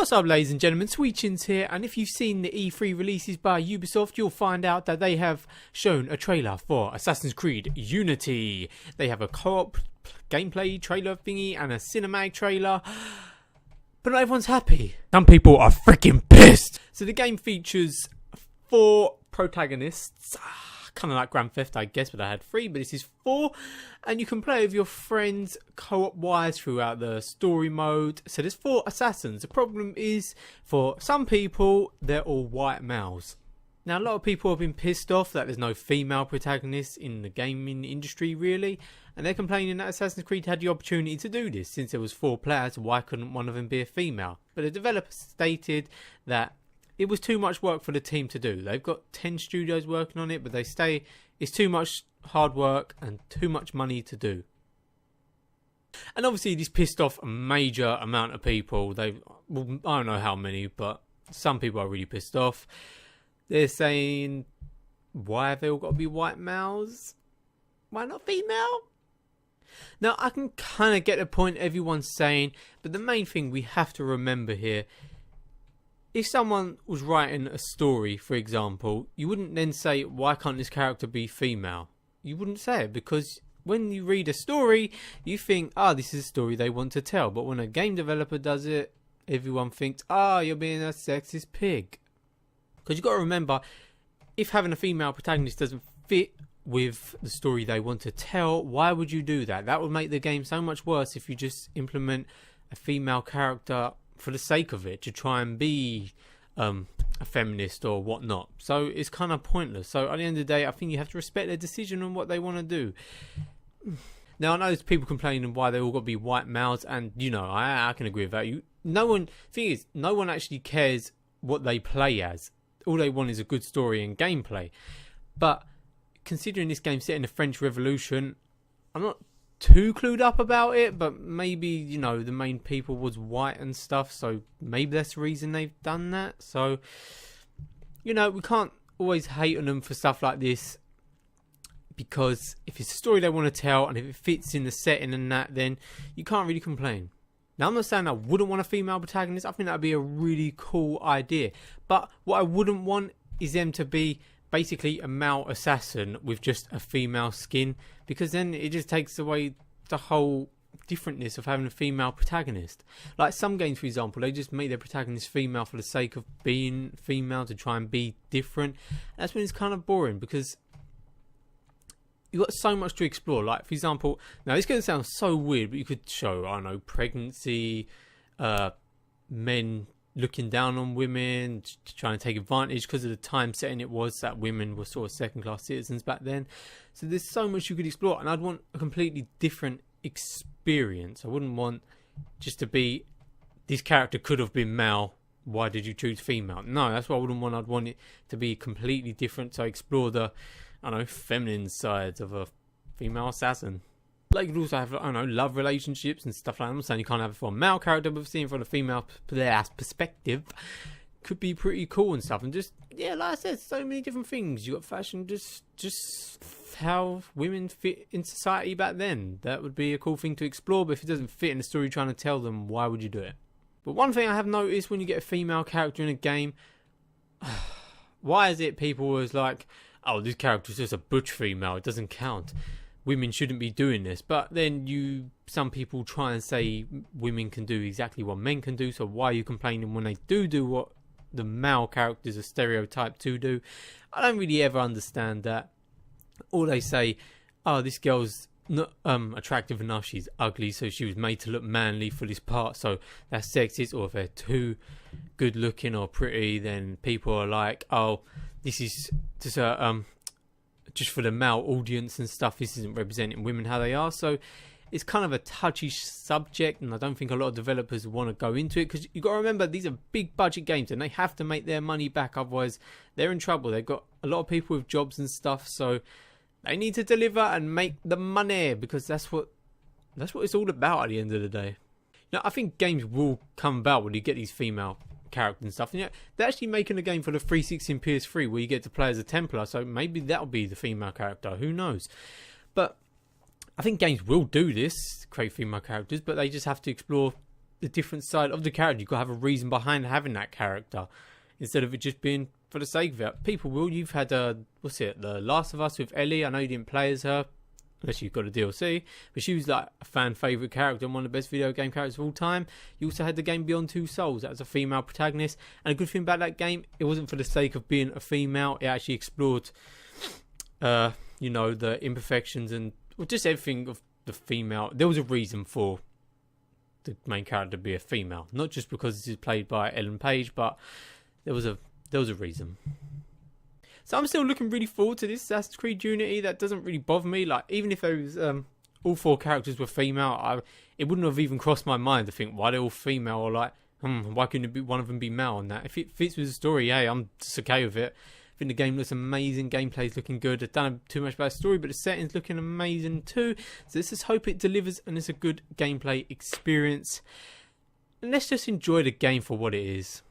What's up, ladies and gentlemen, Sweetchins here, and if you've seen the E3 releases by Ubisoft, you'll find out that they have shown a trailer for Assassin's Creed Unity. They have a co-op gameplay trailer thingy and a cinematic trailer, but not everyone's happy. Some people are freaking pissed! So the game features 4 protagonists, kind of like Grand Theft, I guess, but I had 3, but this is 4, and you can play with your friends co-op wise throughout the story mode. So there's 4 assassins. The problem is, for some people, they're all white males. Now, a lot of people have been pissed off that there's no female protagonists in the gaming industry, really, and they're complaining that Assassin's Creed had the opportunity to do this. Since there was 4 players, why couldn't one of them be a female? But the developer stated that it was too much work for the team to do. They've got 10 studios working on it, but they say it's too much hard work and too much money to do. And obviously this pissed off a major amount of people. I don't know how many, but some people are really pissed off. They're saying, why have they all got to be white males? Why not female? Now, I can kind of get the point everyone's saying, but the main thing we have to remember here, if someone was writing a story, for example, you wouldn't then say, why can't this character be female? You wouldn't say it, because when you read a story, you think, this is a story they want to tell. But when a game developer does it, everyone thinks, you're being a sexist pig. Because you've got to remember, if having a female protagonist doesn't fit with the story they want to tell, why would you do that? That would make the game so much worse if you just implement a female character for the sake of it, to try and be a feminist or whatnot. So it's kind of pointless. So at the end of the day, I think you have to respect their decision on what they want to do. Now, I know there's people complaining why they all got to be white males, and I can agree with that. Thing is, no one actually cares what they play as. All they want is a good story and gameplay. But considering this game's set in the French Revolution, I'm not too clued up about it, but maybe the main people was white and stuff, so maybe that's the reason they've done that. So we can't always hate on them for stuff like this, because if it's a story they want to tell and if it fits in the setting and that, then you can't really complain. Now, I'm not saying I wouldn't want a female protagonist. I think that would be a really cool idea, but what I wouldn't want is them to be basically a male assassin with just a female skin, because then it just takes away the whole differentness of having a female protagonist. Like some games, for example, they just make their protagonist female for the sake of being female, to try and be different. That's when it's kind of boring, because you've got so much to explore. Like, for example, now it's going to sound so weird, but you could show, I don't know, pregnancy, men looking down on women, trying to take advantage because of the time setting it was, that women were sort of second-class citizens back then. So there's so much you could explore, and I'd want a completely different experience. I wouldn't want just to be, this character could have been male, why did you choose female? No, that's what I wouldn't want. I'd want it to be completely different, to explore the, feminine sides of a female assassin. Like, you could also have, love relationships and stuff like that. I'm not saying you can't have it for a male character, but seeing from a female perspective could be pretty cool and stuff. And just, like I said, so many different things. You got fashion, just how women fit in society back then. That would be a cool thing to explore, but if it doesn't fit in the story you're trying to tell them, why would you do it? But one thing I have noticed when you get a female character in a game, why is it people always like, this character's just a butch female, it doesn't count. Women shouldn't be doing this. But then some people try and say women can do exactly what men can do, so why are you complaining when they do what the male characters are stereotyped to do? I don't really ever understand that. Or they say, this girl's not attractive enough, she's ugly, so she was made to look manly for this part, so that's sexist. Or if they're too good looking or pretty, then people are like, this is just for the male audience and stuff, this isn't representing women how they are. So it's kind of a touchy subject, and I don't think a lot of developers want to go into it, because you've got to remember, these are big budget games and they have to make their money back, otherwise they're in trouble. They've got a lot of people with jobs and stuff, so they need to deliver and make the money, because that's what it's all about at the end of the day. I think games will come about when you get these female characters and stuff, and they're actually making a game for the 360 and PS3 where you get to play as a Templar, so maybe that'll be the female character, who knows. But I think games will do this, create female characters, but they just have to explore the different side of the character. You've got to have a reason behind having that character instead of it just being for the sake of it. People will. You've had what's it? The Last of Us with Ellie. I know you didn't play as her, unless you've got a DLC, but she was like a fan favourite character and one of the best video game characters of all time. You also had the game Beyond Two Souls. That was a female protagonist, and a good thing about that game, it wasn't for the sake of being a female. It actually explored, you know, the imperfections and just everything of the female. There was a reason for the main character to be a female, not just because this is played by Ellen Page, but there was a reason. So I'm still looking really forward to this Assassin's Creed Unity. That doesn't really bother me. Like, even if those all 4 characters were female, it wouldn't have even crossed my mind to think why they're all female, or like, why couldn't it be one of them be male? And that, if it fits with the story, hey, I'm just okay with it. I think the game looks amazing. Gameplay's looking good. I don't know too much about the story, but the setting's looking amazing too. So let's just hope it delivers and it's a good gameplay experience. And let's just enjoy the game for what it is.